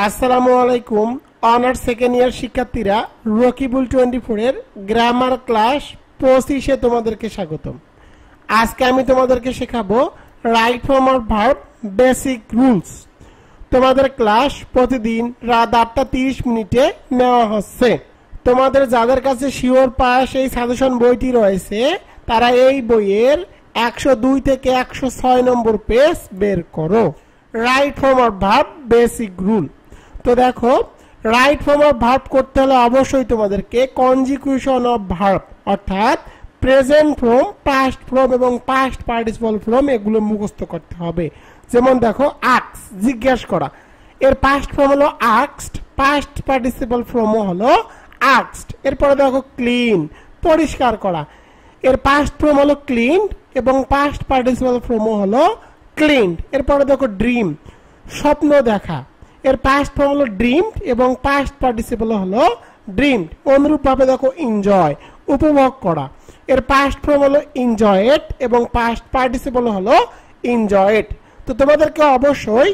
আসসালামু আলাইকুম honours second ইয়ার শিক্ষার্থীরা রকিবুল 24 এর গ্রামার ক্লাস 25 এ তোমাদেরকে স্বাগতম। আজকে আমি তোমাদেরকে শেখাবো right form of verb basic rules. তোমাদের ক্লাস প্রতিদিন রাত 8:30 নেওয়া হচ্ছে। তোমাদের যাদের কাছে শিওর পাস এই সাজেশন বইটি রয়েছে তারা এই বইয়ের 102 থেকে 106 নম্বর পেজ বের করো। Right form of verb basic rule. তো দেখো, রাইট ফর্ম অফ ভার্ব করতে হলে অবশ্যই তোমাদেরকে কনজিকুয়েশন অফ ভার্ব অর্থাৎ প্রেজেন্ট ফর্ম, পাস্ট ফর্ম এবং পাস্ট পার্টিসিপল ফর্ম এগুলো মুখস্থ করতে হবে। যেমন দেখো, আস্ক জিজ্ঞাসা করা, এর পাস্ট ফর্ম হলো আস্কড, পাস্ট পার্টিসিপল ফর্মও হলো আস্কড। এরপরে দেখো ক্লিন পরিষ্কার করা, এর পাস্ট ফর্ম হলো ক্লিনড এবং পাস্ট পার্টিসিপল ফর্মও হলো ক্লিনড। এরপরে দেখো ড্রিম স্বপ্ন দেখা, এর পাস্ট ফর্ম হলো ড্রিমড এবং পাস্ট পার্টিসিপল হলো ড্রিমড। অনুরূপভাবে দেখো এনজয় উপভোগ করা, এর পাস্ট ফর্ম হলো এনজয়েড এবং পাস্ট পার্টিসিপল হলো এনজয়েড। তো তোমাদেরকে অবশ্যই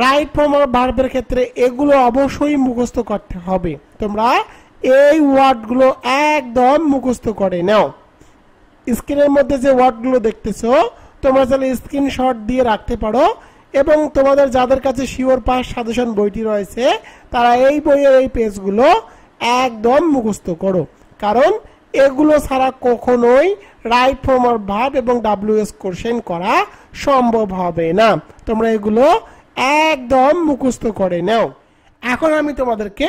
রাইট ফর্ম অফ ভার্বের ক্ষেত্রে এগুলো অবশ্যই মুখস্থ করতে হবে। তোমরা এই ওয়ার্ডগুলো একদম মুখস্থ করে নাও। স্ক্রিনের মধ্যে যে ওয়ার্ডগুলো দেখতেছো তোমরা চাইলে স্ক্রিনশট দিয়ে রাখতে পারো এবং তোমাদের যাদের কাছে শিওর পাস সাজেশন বইটি রয়েছে তারা এই বইয়ের এই পেজগুলো একদম মুখস্থ করো, কারণ এগুলো ছাড়া কখনোই রাইট ফর্ম অফ ভার্ব এবং WS কোশ্চেন করা সম্ভব হবে না। তোমরা এগুলো একদম মুখস্থ করে নাও। এখন আমি তোমাদেরকে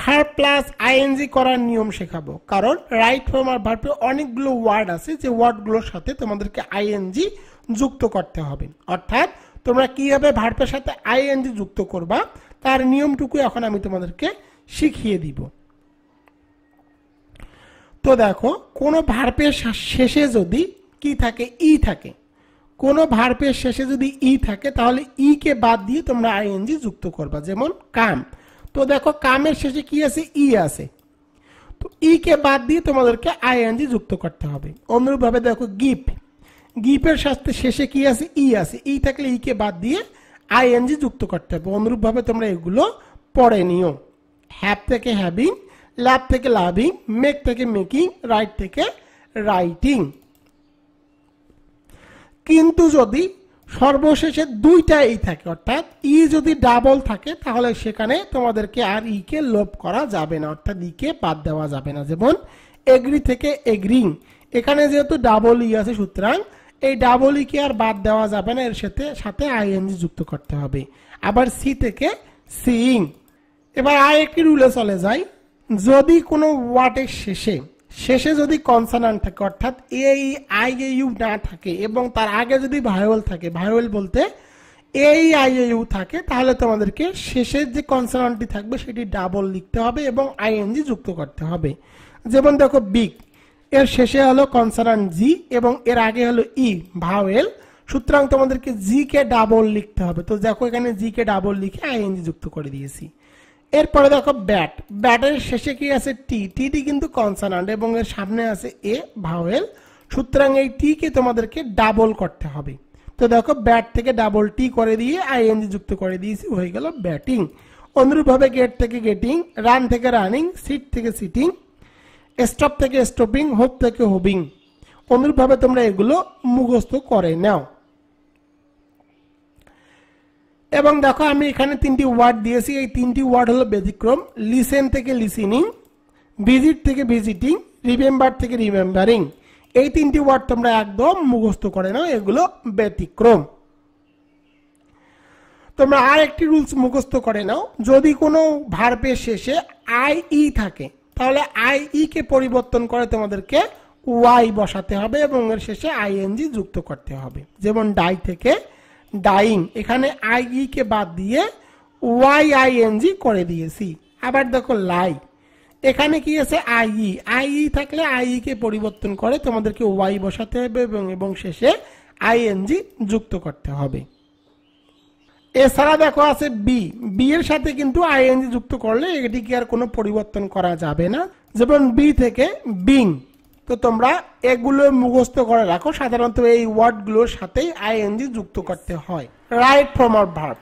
ভার্ব প্লাস আইএনজি করার নিয়ম শেখাবো, কারণ রাইট ফর্ম অফ ভার্বে অনেকগুলো ওয়ার্ড আছে যে ওয়ার্ডগুলোর সাথে তোমাদেরকে আইএনজি যুক্ত করতে হবে। অর্থাৎ তোমরা কিভাবে ভার্বের সাথে আইএনজি যুক্ত করবা তার নিয়মটুকু এখন আমি তোমাদেরকে শিখিয়ে দিব। তো দেখো, কোনো ভার্বের শেষে যদি কি থাকে, ই থাকে, কোনো ভার্বের শেষে যদি ই থাকে তাহলে ই কে বাদ দিয়ে তোমরা আইএনজি যুক্ত করবা। যেমন কাম, তো দেখো কামের শেষে কি আছে, ই আছে, তো ই কে বাদ দিয়ে তোমাদেরকে আইএনজি যুক্ত করতে হবে। অনুরূপভাবে দেখো গিফট, গিফের সাথে শেষে কি আছে, ই আছে, ই থাকলে ই কে বাদ দিয়ে আইএনজি যুক্ত করতে হবে। অনুরূপভাবে তোমরা এগুলো পড়ে নিও। হ্যাভ থেকে হ্যাভিং, লাভ থেকে লাভিং, মেক থেকে মেকিং, রাইট থেকে রাইটিং। কিন্তু যদি সর্বশেষে দুইটা ই থাকে অর্থাৎ ই যদি ডাবল থাকে তাহলে সেখানে তোমাদেরকে আর ই কে লোপ করা যাবে না, অর্থাৎ ই কে বাদ দেওয়া যাবে না। যেমন এগ্রি থেকে এগ্রিং, এখানে যেহেতু ডাবল ই আছে সুতরাং এই ডাবল ই কে আর বাদ দেওয়া যাবে না, এর সাথে আইএনজি যুক্ত করতে হবে। আবার সি থেকে সিইং। এবার আর একটি রুলে চলে যাই, যদি কোনো ওয়ার্ডের শেষে যদি কনসোনান্ট থাকে অর্থাৎ এ ই আই এ ইউ না থাকে এবং তার আগে যদি ভায়োয়েল থাকে, ভায়োয়েল বলতে এ ই আই এ ইউ থাকে, তাহলে তোমাদেরকে শেষের যে কনসোনান্টটি থাকবে সেটি ডাবল লিখতে হবে এবং আইএনজি যুক্ত করতে হবে। যেমন দেখো বিগ, এর শেষে হলো কনসোনান্ট জি এবং এর আগে হলো ই ভাওয়েল, সুতরাং তোমাদেরকে জি কে ডাবল লিখতে হবে। তো দেখো এখানে জি কে ডাবল লিখে আইএনজি যুক্ত করে দিয়েছি। এরপরে দেখো ব্যাট, ব্যাটের শেষে কি আছে, টি, টি কিন্তু কনসোনান্ট এবং এর সামনে আছে এ ভাওয়েল, সুতরাং এই টি কে তোমাদেরকে ডাবল করতে হবে। তো দেখো ব্যাট থেকে ডাবল টি করে দিয়ে আইএনজি যুক্ত করে দিয়েছি, হয়ে গেল ব্যাটিং। অনুরূপভাবে গেট থেকে গেটিং, রান থেকে রানিং, সিট থেকে সিটিং, স্টপ থেকে স্টপিং, হোপ থেকে হোবিং। অনুরূপভাবে তোমরা এগুলো মুখস্থ করে নাও। এবং দেখো আমি এখানে তিনটি ওয়ার্ড দিয়েছি, এই তিনটি ওয়ার্ড হলো ব্যতিক্রম। লিসেন থেকে লিসেনিং, ভিজিট থেকে ভিজিটিং, রিমেম্বার থেকে রিমেম্বারিং। এই তিনটি ওয়ার্ড তোমরা একদম মুখস্থ করে নাও, এগুলো ব্যতিক্রম। তোমরা আর একটি রুলস মুখস্থ করে নাও, যদি কোনো ভার্বের শেষে আই ই থাকে তাহলে আই ই কে পরিবর্তন করে তোমাদেরকে ওয়াই বসাতে হবে এবং এর শেষে আইএনজি যুক্ত করতে হবে। যেমন ডাই থেকে ডাইং, এখানে আই ই কে বাদ দিয়ে ওয়াই আইএনজি করে দিয়েছি। আবার দেখো লাই, এখানে কি আছে আই ই থাকলে আই ই কে পরিবর্তন করে তোমাদেরকে ওয়াই বসাতে হবে এবং শেষে আইএনজি যুক্ত করতে হবে। এছাড়া দেখো আছে বি, বি এর সাথে কিন্তু আইএনজি যুক্ত করলে এটিকে আর কোনো পরিবর্তন করা যাবে না। যেমন বি থেকে বিং, তো তোমরা এগুলো মুখস্থ করে রাখো, সাধারণত এই ওয়ার্ডগুলোর সাথেই আইএনজি যুক্ত করতে হয়। রাইট ফর্ম অফ ভার্ব,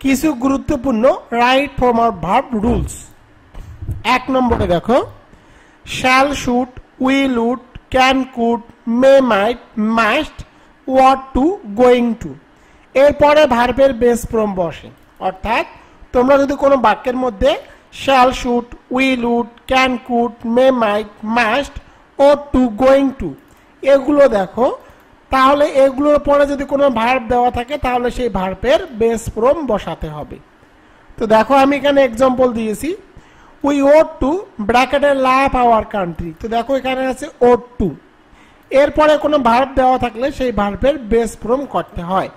কিছু গুরুত্বপূর্ণ right form of verb rules. 1 নম্বরে দেখো, shall, should, will, would, can, could, may, might, must, ought to, going to. এরপরে ভার্বের বেস ফর্ম বসে। অর্থাৎ তোমরা যদি কোনো বাক্যের মধ্যে shall, should, will, would, can, could, may, might, must, ought to, going to এগুলো দেখো, তাহলে এগুলোর পরে যদি কোনো ভার্ব দেওয়া থাকে তাহলে সেই ভার্বের বেস ফর্ম বসাতে হবে। তো দেখো আমি এখানে এক্সাম্পল দিয়েছি, উই ওট টু ব্র্যাকেটে লাভ আওয়ার কান্ট্রি। তো দেখো এখানে আছে ওট টু, এরপরে কোনো ভার্ব দেওয়া থাকলে সেই ভার্বের বেস ফর্ম করতে হয়।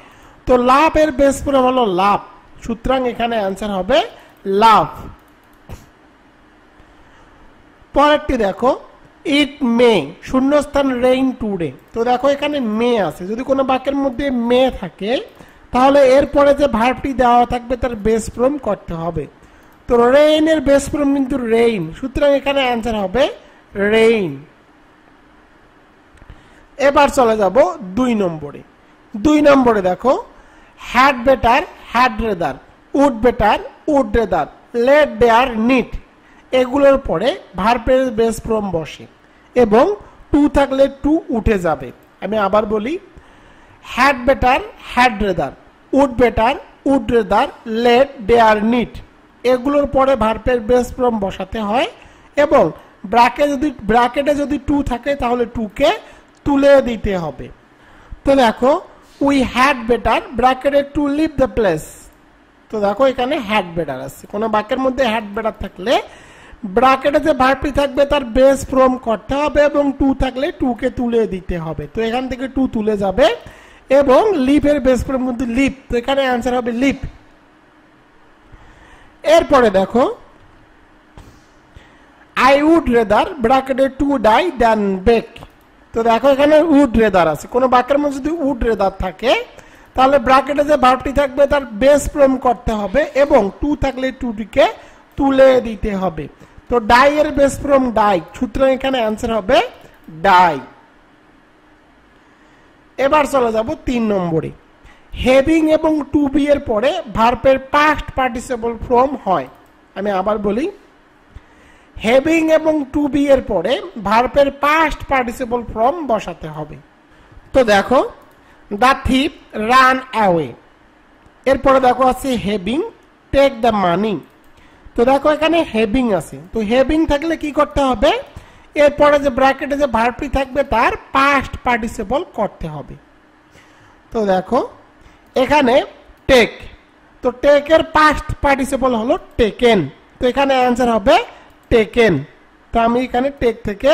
তো লাভ এর বেস ফর্ম হলো লাভ, সুতরাং এখানে অ্যান্সার হবে লাভ। পরেরটি দেখো, ইট মে শূন্যস্থান রেইন টুডে। তো দেখো এখানে মে আছে, যদি কোনো বাক্যের মধ্যে মে থাকে তাহলে এরপরে যে ভার্বটি দেওয়া থাকবে তার বেস ফর্ম করতে হবে। তো রেইন এর বেস ফর্ম কিন্তু রেইন, সুতরাং এখানে অ্যান্সার হবে রেইন। এবার চলে যাব 2 নম্বরে। 2 নম্বরে দেখো, had better, had rather, would better, would rather, let dare, need এগুলোর পরে ভার্বের বেস ফর্ম বসে এবং টু থাকলে টু উঠে যাবে। আমি আবার বলি, had better, had rather, would better, would rather, let dare, need এগুলোর পরে ভার্বের বেস ফর্ম বসাতে হয় এবং ব্র্যাকেটে যদি টু থাকে তাহলে টুকে তুলে দিতে হবে। তো দেখো, উই হ্যাড বেটার ব্র্যাকেটে টু লিভ দ্য প্লেস। তো দেখো এখানে হ্যাড বেটার আছে, কোনো বাক্যের মধ্যে হ্যাড বেটার থাকলে ব্র্যাকেটে যে ভার্বটি থাকবে তার বেস ফর্ম করতে হবে এবং টু থাকলে টুকে তুলে দিতে হবে। তো এখান থেকে টু তুলে যাবে এবং লিভের বেস ফর্ম কিন্তু লিভ, তো এখানে অ্যান্সার হবে লিভ। এরপরে দেখো, আই উড রেদার ব্র্যাকেটে টু ডাই দ্যান বেক। তো দেখো এখানে উড রেদার আছে, কোনো বাক্যের মধ্যে যদি উড রেদার থাকে তাহলে ব্র্যাকেটে যে ভার্বটি থাকবে তার বেস ফর্ম করতে হবে এবং টু থাকলে টুটিকে তুলে দিতে হবে। তো ডাই এর বেস ফর্ম ডাই, সুতরাং এখানে অ্যান্সার হবে ডাই। এবার চলে যাব 3 নম্বরে। হ্যাভিং এবং টু বি এর পরে ভার্বের পাস্ট পার্টিসিপল ফর্ম হয়। আমি আবার বলি, হ্যাভিং এবং টু বি এর পরে ভার্বের পাস্ট পার্টিসিপল ফর্ম বসাতে হবে। তো দেখো, দ্য থিপ রান অ্যাওয়ে, এরপরে দেখো আছে হ্যাভিং, টেক দ্য মানি। তো দেখো এখানে হ্যাভিং আছে, তো হ্যাভিং থাকলে কি করতে হবে, এরপরে যে ব্র্যাকেটে যে ভার্বটি থাকবে তার পাস্ট পার্টিসিপল করতে হবে। তো দেখো এখানে টেক, তো টেকের পাস্ট পার্টিসিপল হলো টেকেন, তো এখানে অ্যান্সার হবে টেকেন। তো আমি এখানে টেক থেকে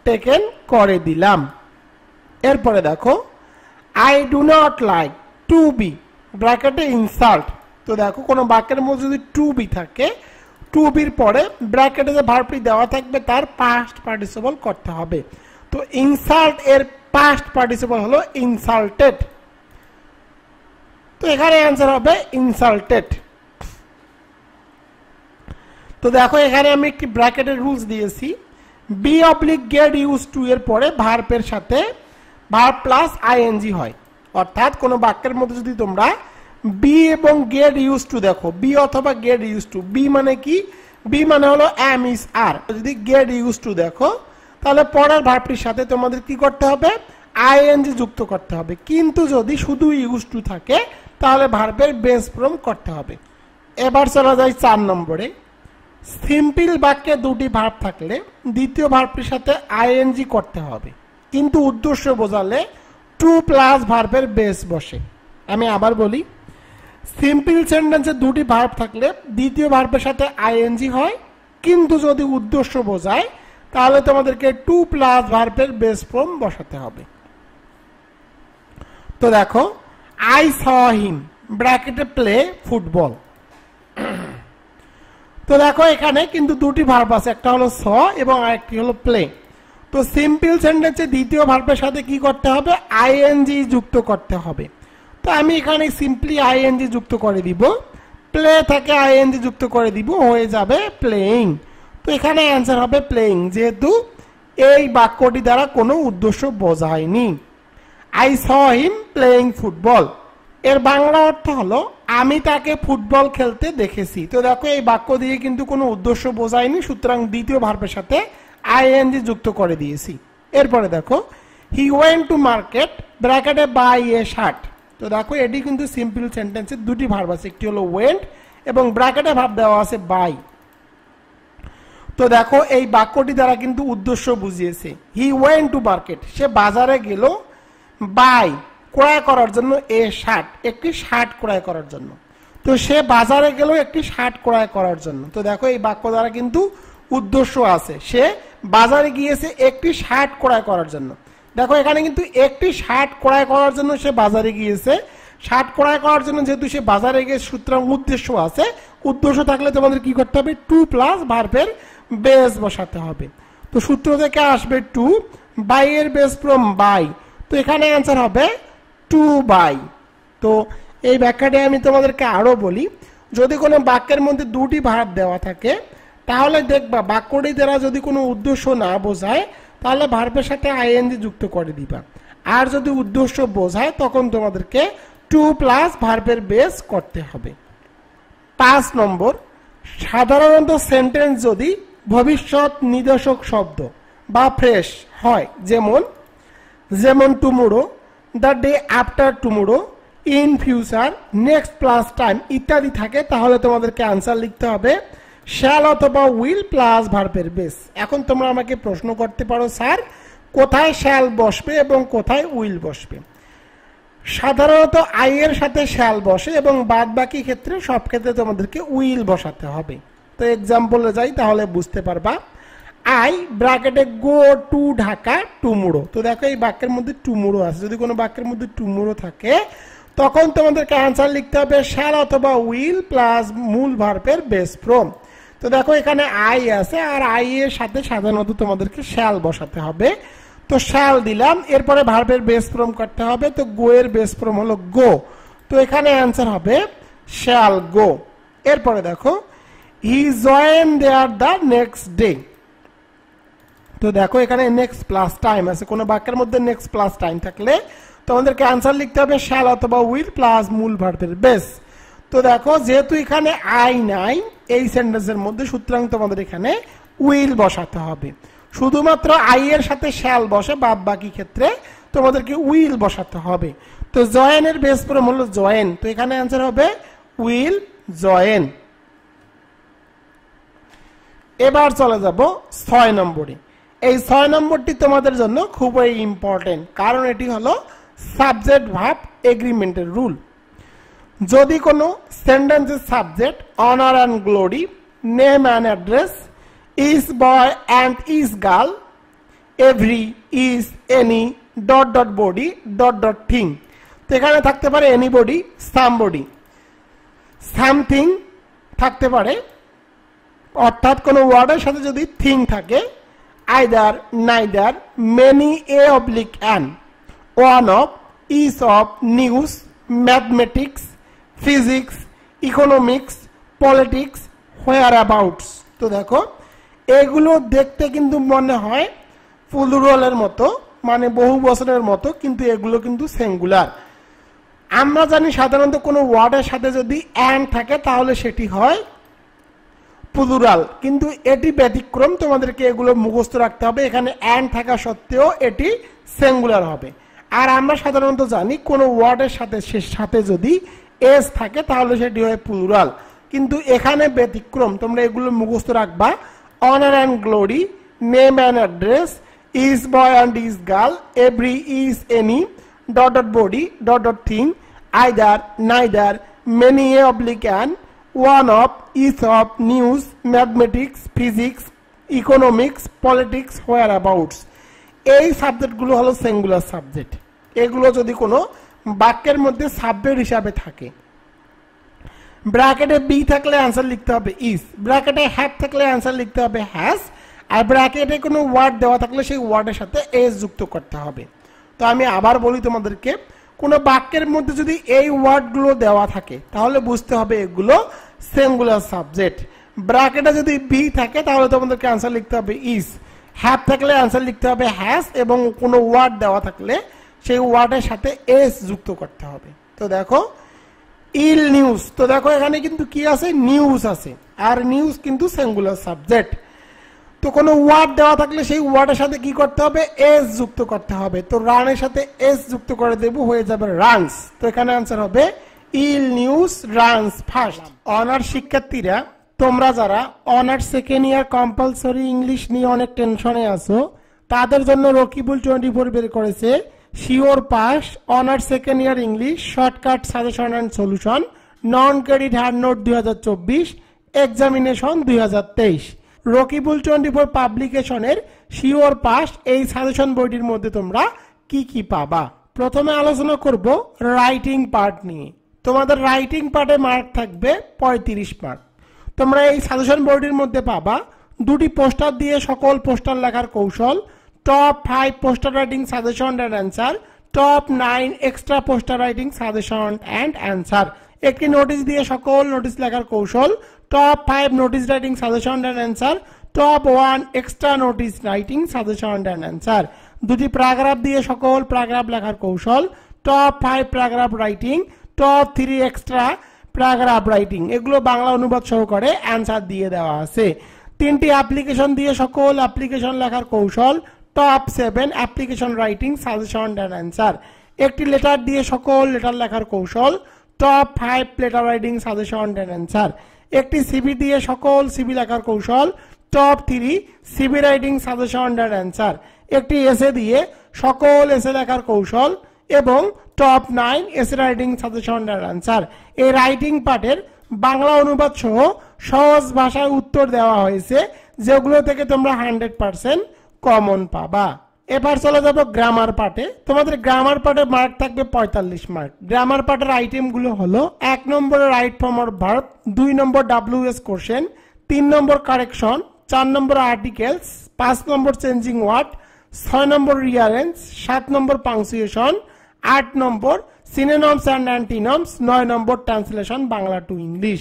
টেকেন করে দিলাম। এরপরে দেখো, I do not like to be ব্র্যাকেটে ইনসাল্ট। তো দেখো কোনো বাক্যের মধ্যে যদি টু বি থাকে, টু বির পরে ব্র্যাকেটে যে ভার্বটি দেওয়া থাকবে তার পাস্ট পার্টিসিপল করতে হবে। তো ইনসাল্ট এর পাস্ট পার্টিসিপল হলো ইনসাল্টেড, তো এখানে অ্যান্সার হবে ইনসাল্টেড। তো দেখো এখানে আমি একটি ব্র্যাকেটের রুলস দিয়েছি, be oblique get used to এর পরে ভার্বের সাথে ভার্ব প্লাস আইএনজি হয়। অর্থাৎ কোনো বাক্যের মধ্যে যদি তোমরা বি এবং গেট ইউজ টু দেখো, বি অথবা গেট ইউজ টু, বি মানে কি, বি মানে হলো এম ইজ আর, যদি গেট ইউজ টু দেখো তাহলে পরের ভার্বটির সাথে তোমাদের কি করতে হবে, আইএনজি যুক্ত করতে হবে। কিন্তু যদি শুধু ইউজ টু থাকে তাহলে ভার্বের বেস ফর্ম করতে হবে। এবার চলা যায় 4 নম্বরে। সিম্পল বাক্যে দুটি ভার্ব থাকলে দ্বিতীয় ভার্বটির সাথে আইএনজি করতে হবে, কিন্তু উদ্দেশ্য বোঝালে টু প্লাস ভার্বের বেস বসে। আমি আবার বলি, সিম্পল সেন্টেন্সে দুটি ভার্ব থাকলে দ্বিতীয় ভার্বের সাথে আইএনজি হয়, কিন্তু যদি উদ্দেশ্য বোঝায় তাহলে তোমাদেরকে টু প্লাস ভার্বের বেস ফর্ম বসাতে হবে। তো দেখো, আই স হিম ব্র্যাকেটে প্লে ফুটবল। তো দেখো এখানে কিন্তু দুটি ভার্ব আছে, একটা হলো স এবং আরেকটি হলো প্লে। তো সিম্পল সেন্টেন্সে দ্বিতীয় ভার্বের সাথে কি করতে হবে, আইএনজি যুক্ত করতে হবে। তো আমি এখানে সিম্পলি আইএনজি যুক্ত করে দিব, প্লে থেকে আইএনজি যুক্ত করে দিব, হয়ে যাবে প্লেইং। তো এখানে অ্যান্সার হবে প্লেইং, যেহেতু এই বাক্যটি দ্বারা কোনো উদ্দেশ্য বোঝায়নি। I saw him playing football, এর বাংলা অর্থ হলো আমি তাকে ফুটবল খেলতে দেখেছি। তো দেখো এই বাক্য দিয়ে কিন্তু কোনো উদ্দেশ্য বোঝায়নি, সুতরাং দ্বিতীয় ভার্বের সাথে আইএনজি যুক্ত করে দিয়েছি। এরপরে দেখো হি ওয়েন্ট টু মার্কেট ব্র্যাকেটে বাই এ শার্ট। তো দেখো এটি কিন্তু সিম্পল সেন্টেন্সে দুটি ভার্ব আছে, একটি হলো ওয়েন্ট এবং ব্র্যাকেটে ভার্ব দেওয়া আছে বাই। তো দেখো এই বাক্যটি দ্বারা কিন্তু উদ্দেশ্য বুঝিয়েছে। হি ওয়েন্ট টু মার্কেট, সে বাজারে গেল, বাই ক্রয় করার জন্য, এ শার্ট একটি শার্ট ক্রয় করার জন্য। তো সে বাজারে গেল একটি শার্ট ক্রয় করার জন্য। তো দেখো এই বাক্য দ্বারা কিন্তু উদ্দেশ্য আছে, সে বাজারে গিয়েছে একটি শার্ট ক্রয় করার জন্য। দেখো এখানে কিন্তু একটি শার্ট ক্রয় করার জন্য সে বাজারে গিয়েছে, শার্ট ক্রয় করার জন্য যেহেতু সে বাজারে গিয়ে, সুতরাং উদ্দেশ্য আছে। উদ্দেশ্য থাকলে তোমাদের কি করতে হবে, টু প্লাস ভার্বের বেস বসাতে হবে। তো সূত্র থেকে আসবে টু, বাই এর বেস ফ্রম বাই, তো এখানে অ্যান্সার হবে টু বাই। তো এই ব্যাখ্যাটি আমি তোমাদেরকে আরো বলি, যদি কোনো বাক্যের মধ্যে দুটি ভার্ব দেওয়া থাকে তাহলে দেখবা বাক্যটি দ্বারা যদি কোনো উদ্দেশ্য না বোঝায় তাহলে ভার্বের সাথে আইএনজি যুক্ত করে দিবা, আর যদি উদ্দেশ্য বোঝায় তখন তোমাদেরকে টু প্লাস ভার্বের বেস করতে হবে। 5 নম্বর, সাধারণত সেন্টেন্স যদি ভবিষ্যৎ নির্দেশক শব্দ বা ফ্রেশ হয়, যেমন tomorrow, the day after tomorrow, in future, next plus time ইত্যাদি থাকে, তাহলে তোমাদেরকে আনসার লিখতে হবে শ্যাল অথবা উইল প্লাস ভার্বের বেস। এখন তোমরা আমাকে প্রশ্ন করতে পারো, স্যার কোথায় শ্যাল বসবে এবং কোথায় উইল বসবে? সাধারণত আই এর সাথে শ্যাল বসে এবং বাদ বাকি ক্ষেত্রে সব ক্ষেত্রে তোমাদেরকে উইল বসাতে হবে। তো এক্সাম্পলে যাই তাহলে বুঝতে পারবা। আই ব্র্যাকেটে গো টু ঢাকা টুমোরো। তো দেখো এই বাক্যের মধ্যে টুমোরো আছে, যদি কোনো বাক্যের মধ্যে টুমোরো থাকে তখন তোমাদেরকে আনসার লিখতে হবে শ্যাল অথবা উইল প্লাস মূল ভার্বের বেস ফ্রম। তো দেখো এখানে আই আছে, আর আই এর সাথে সাধারণত তোমাদেরকে শ্যাল বসাতে হবে। তো শ্যাল দিলাম, এরপরে ভার্বের বেস ফ্রম করতে হবে। তো গো এর বেস ফ্রম হলো গো, তো এখানে অ্যান্সার হবে শ্যাল গো। এরপরে দেখো he join there the next day. তো দেখো এখানে নেক্সট প্লাস টাইম আছে, কোনো বাক্যের মধ্যে নেক্সট প্লাস টাইম থাকলে তোমাদেরকে আনসার লিখতে হবে শ্যাল অথবা উইল প্লাস মূল ভার্বের বেস। তো দেখো যেহেতু এখানে আই নাই এই সেন্টেন্সের মধ্যে, সুতরাং তোমাদের এখানে উইল বসাতে হবে। শুধুমাত্র আই এর সাথে শ্যাল বসে, বাদ বাকি ক্ষেত্রে তোমাদেরকে উইল বসাতে হবে। তো জয়েনের বেস ফর্ম হলো জয়েন, তো এখানে অ্যান্সার হবে উইল জয়েন। এবার চলে যাব 6 নম্বরে। এই 6 নম্বরটি তোমাদের জন্য খুবই ইম্পর্টেন্ট, কারণ এটি হলো সাবজেক্ট ভার্ব এগ্রিমেন্টের রুল। যদি কোনো সেন্টেন্সের subject honour and glory, name and address, is boy and is girl, every, is, any, dot dot body, dot dot thing. তো এখানে থাকতে পারে এনিবডি, সামবডি, সামথিং থাকতে পারে, অর্থাৎ কোনো ওয়ার্ডের সাথে যদি থিং থাকে, either, neither, many, a oblique an, one of, is of, news, mathematics, physics, economics, politics, where abouts. তো দেখো এগুলো দেখতে কিন্তু মনে হয় প্লুরালের মতো, মানে বহু বচনের মতো, কিন্তু এগুলো কিন্তু সিঙ্গুলার। আমরা জানি সাধারণত কোনো ওয়ার্ডের সাথে যদি অ্যান্ড থাকে তাহলে সেটি হয় প্লুরাল, কিন্তু এটি ব্যতিক্রম, তোমাদেরকে এগুলো মুখস্থ রাখতে হবে। এখানে অ্যান্ড থাকা সত্ত্বেও এটি সিঙ্গুলার হবে। আর আমরা সাধারণত জানি কোনো ওয়ার্ডের সাথে যদি এস থাকে তাহলে সেটি হয় প্লুরাল, কিন্তু এখানে ব্যতিক্রম। তোমরা এগুলো মুখস্থ রাখবা। Honour and glory, name and address, is boy and is girl, every, is, any, dot dot body, dot dot thing, either, neither, many, a oblique an, one of, is of, news, mathematics, physics, economics, politics, where abouts. এই সাবজেক্টগুলো হলো singular subject. এগুলো যদি কোনো বাক্যের মধ্যে subject হিসাবে থাকে, ব্র্যাকেটে বি থাকলে আনসার লিখতে হবে ইজ, ব্র্যাকেটে হ্যাভ থাকলে আনসার লিখতে হবে হ্যাজ, আর ব্র্যাকেটে কোনো ওয়ার্ড দেওয়া থাকলে সেই ওয়ার্ডের সাথে এস যুক্ত করতে হবে। তো আমি আবার বলি তোমাদেরকে, কোনো বাক্যের মধ্যে যদি এই ওয়ার্ডগুলো দেওয়া থাকে তাহলে বুঝতে হবে এগুলো সিঙ্গুলার সাবজেক্ট। ব্র্যাকেটে যদি বি থাকে তাহলে তোমাদেরকে আনসার লিখতে হবে ইজ, হ্যাভ থাকলে আনসার লিখতে হবে হ্যাজ, এবং কোনো ওয়ার্ড দেওয়া থাকলে সেই ওয়ার্ডের সাথে এস যুক্ত করতে হবে। তো দেখো ইল নিউজ। তো দেখো এখানে কিন্তু কি আছে, নিউজ আছে, আর নিউজ কিন্তু সিঙ্গুলার সাবজেক্ট। তো কোনো ওয়ার্ড দেওয়া থাকলে সেই ওয়ার্ডের সাথে কি করতে হবে, এস যুক্ত করতে হবে। তো রানের সাথে এস যুক্ত করে দেব, হয়ে যাবে রানস। তো এখানে আনসার হবে ill news runs fast. Honours শিক্ষার্থীরা, তোমরা যারা honours second year compulsory English নিয়ে অনেক টেনশনে আছো, তাদের জন্য রকিবুল 24 বের করেছে sure pass honours second year English shortcut suggestion and solution non credit hard note 2024 examination 2023। Rakibul 24 পাবলিকেশনের শিওর পাস এই সাজেশন বইটির মধ্যে তোমরা কি কি পাবা। প্রথমে আলোচনা করব রাইটিং পার্ট নিয়ে। তোমাদের রাইটিং পার্টে মার্ক থাকবে 35 মার্ক। তোমরা এই সাজেশন বইটির মধ্যে পাবা দুটি পোস্টার দিয়ে সকল পোস্টার লেখার কৌশল, top 5 poster writing suggestion and answer, top 9 extra poster writing suggestion and answer, একটি নোটিশ দিয়ে সকল নোটিশ লেখার কৌশল, top 5 notice writing suggestion and answer, top 1 extra notice writing suggestion and answer, দুটি প্যারাগ্রাফ দিয়ে সকল প্যারাগ্রাফ লেখার কৌশল, top 5 paragraph writing, top 3 extra paragraph writing. এগুলো বাংলা অনুবাদ সহকারে অ্যান্সার দিয়ে দেওয়া আছে। 3টি অ্যাপ্লিকেশন দিয়ে সকল অ্যাপ্লিকেশন লেখার কৌশল, top 7 application writing suggestion and answer, একটি লেটার দিয়ে সকল লেটার লেখার কৌশল, top 5 letter writing suggestion and answer, একটি সিভি দিয়ে সকল সিভি লেখার কৌশল, top 3 CV writing suggestion and answer, একটি এসে দিয়ে সকল এসে লেখার কৌশল এবং top 9 essay writing suggestion and answer. এই রাইটিং পার্টের বাংলা অনুবাদ সহ সহজ ভাষায় উত্তর দেওয়া হয়েছে, যেগুলো থেকে তোমরা 100% কমন পাবা। এবার চলে যাব গ্রামার পার্টে। তোমাদের গ্রামার পার্টে মার্ক থাকবে 45 মার্ক। গ্রামার পার্টের আইটেমগুলো হলো 1 নম্বরে রাইট ফর্ম অর ভার্ব, 2 নম্বর WS কোশ্চেন, 3 নম্বর কারেকশন, 4 নম্বর আর্টিকেলস, 5 নম্বর চেঞ্জিং ওয়ার্ড, 6 নম্বর রিয়ারেন্স, 7 নম্বর পাংচুয়েশন, 8 নম্বর সিনোনিমস অ্যান্ড অ্যান্টিনমস, 9 নম্বর ট্রান্সলেশন বাংলা টু ইংলিশ।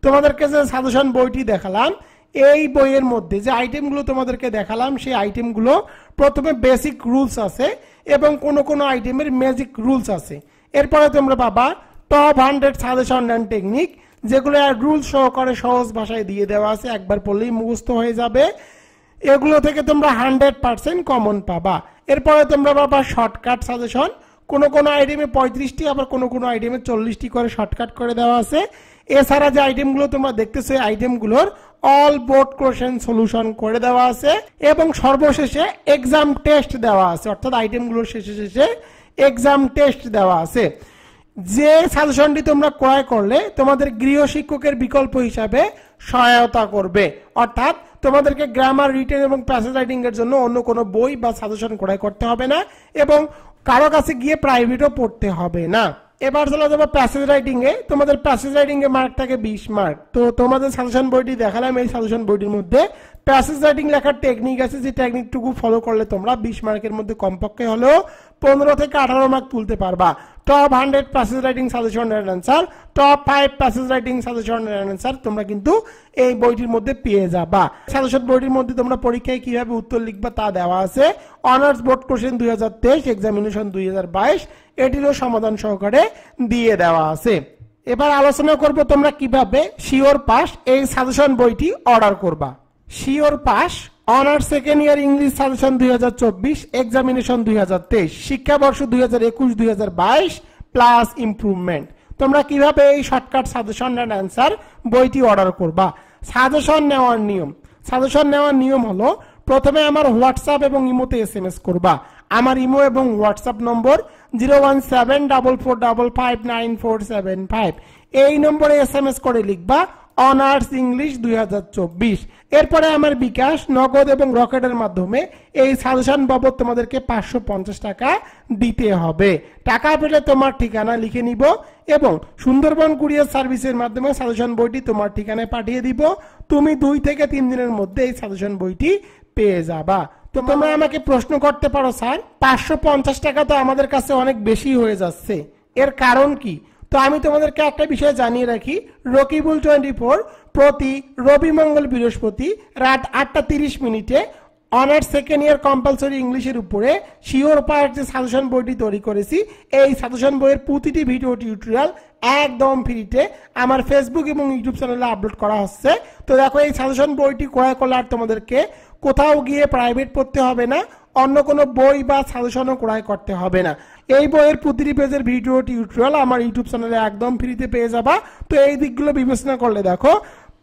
তোমাদেরকে যে সাজেশন বইটি দেখালাম, এই বইয়ের মধ্যে যে আইটেমগুলো তোমাদেরকে দেখালাম, সেই আইটেমগুলো প্রথমে বেসিক রুলস আছে এবং কোন কোন আইটেমের ম্যাজিক রুলস আছে। এরপরে তোমরা পাবা টপ 100 সাজেশন অ্যান্ড টেকনিক, যেগুলো রুল সহকারে সহজ ভাষায় দিয়ে দেওয়া আছে, একবার পড়লেই মুখস্থ হয়ে যাবে। এগুলো থেকে তোমরা 100% কমন পাবা। এরপরে তোমরা পাবা শর্টকাট সাজেশন, কোন কোন আইটেমে 35টি আবার কোন কোন আইটেমে 40টি করে শর্টকাট করে দেওয়া আছে। এছাড়া যে আইটেমগুলো তোমরা দেখতেছো, এই আইটেমগুলোর অল বোর্ড কোশ্চেন সলিউশন করে দেওয়া আছে এবং সর্বশেষে এক্সাম টেস্ট দেওয়া আছে, অর্থাৎ আইটেমগুলোর শেষে শেষে এক্সাম টেস্ট দেওয়া আছে। যে সাজেশনটি তোমরা ক্রয় করলে তোমাদের গৃহ শিক্ষকের বিকল্প হিসাবে সহায়তা করবে, অর্থাৎ তোমাদেরকে গ্রামার, রিটেন এবং প্যাসেজ রাইটিং এর জন্য অন্য কোনো বই বা সাজেশন ক্রয় করতে হবে না এবং কারো কাছে গিয়ে প্রাইভেটও পড়তে হবে না। এবার চলে যাবো প্যাসেজ রাইটিং এ। তোমাদের প্যাসেজ রাইটিং এ মার্ক থাকে 20 মার্ক। তো তোমাদের সাজেশন বইটি দেখালাম, এই সাজেশন বইটির মধ্যে প্যাসেজ রাইটিং লেখার টেকনিক আছে, যে টেকনিকটুকু ফলো করলে তোমরা 20 মার্কের মধ্যে কমপক্ষে হলেও 15 থেকে 18 মার্ক তুলতে পারবা। Top 100 passage writing suggestion and answer, top 5 passage writing suggestion and answer তোমরা কিন্তু এই বইটির মধ্যে পেয়ে যাবা। সাজেশন বইটির মধ্যে তোমরা পরীক্ষায় কিভাবে উত্তর লিখবা তা দেওয়া আছে। অনার্স বোর্ড কোশ্চেন 2023, এক্সামিনেশন 2022 এটিরও সমাধান সহকারে দিয়ে দেওয়া আছে। এবার আলোচনা করব তোমরা কিভাবে শিওর পাস এই সাজেশন বইটি অর্ডার করবা। Sure pass honours second year English suggestion 2024, examination 2023, শিক্ষাবর্ষ 2021-2022 প্লাস ইমপ্রুভমেন্ট। তোমরা কিভাবে এই শর্টকাট সাজেশন এন্ড অ্যান্সার বইটি অর্ডার করবা। সাজেশন নেওয়ার নিয়ম। সাজেশন নেওয়ার নিয়ম হলো, প্রথমে আমার হোয়াটসঅ্যাপ এবং ইমোতে SMS করবা। আমার ইমো এবং হোয়াটসঅ্যাপ নম্বর 01744559475। এই নম্বরে SMS করে লিখবা অনার্স ইংলিশ 2024। এরপরে আমার বিকাশ, নগদ এবং রকেটের মাধ্যমে এই সাজেশন বাবদ তোমাদেরকে 550 টাকা দিতে হবে। টাকা পেলে তোমার ঠিকানা লিখে নিব এবং সুন্দরবন কুরিয়ার সার্ভিসের মাধ্যমে সাজেশন বইটি তোমার ঠিকানায় পাঠিয়ে দিব। তুমি 2 থেকে 3 দিনের মধ্যে এই সাজেশন বইটি পেয়ে যাবা। তো তোমরা আমাকে প্রশ্ন করতে পারো, স্যার 550 টাকা তো আমাদের কাছে অনেক বেশি হয়ে যাচ্ছে, এর কারণ কি? তো আমি তোমাদেরকে একটা বিষয় জানিয়ে রাখি, রকিবুল 24 প্রতি রবি, মঙ্গল, বৃহস্পতি রাত 8টা 30 মিনিটে অনার্স সেকেন্ড ইয়ার কম্পালসরি ইংলিশের উপরে শিওর পার্ট যে সাজেশন বইটি তৈরি করেছি, এই সাজেশন বইয়ের প্রতিটি ভিডিও টিউটোরিয়াল একদম ফ্রিতে আমার ফেসবুক এবং ইউটিউব চ্যানেলে আপলোড করা হচ্ছে। তো দেখো, এই সাজেশন বইটি ক্রয় করলে আর তোমাদেরকে কোথাও গিয়ে প্রাইভেট পড়তে হবে না, অন্য কোনো বই বা সাজেশনও ক্রয় করতে হবে না। এই বইয়ের প্রতিটি পেজের ভিডিও টিউটোরিয়াল আমার ইউটিউব চ্যানেলে একদম ফ্রিতে পেয়ে যাবা। তো এই দিকগুলো বিবেচনা করলে দেখো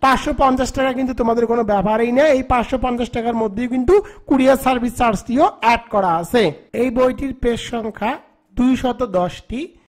550 টাকা কিন্তু তোমাদের কোনো ব্যাপারই না। এই 550 টাকার মধ্যেই কিন্তু কুরিয়ার সার্ভিস চার্জটিও অ্যাড করা আছে। এই বইটির পেজ সংখ্যা 210টি।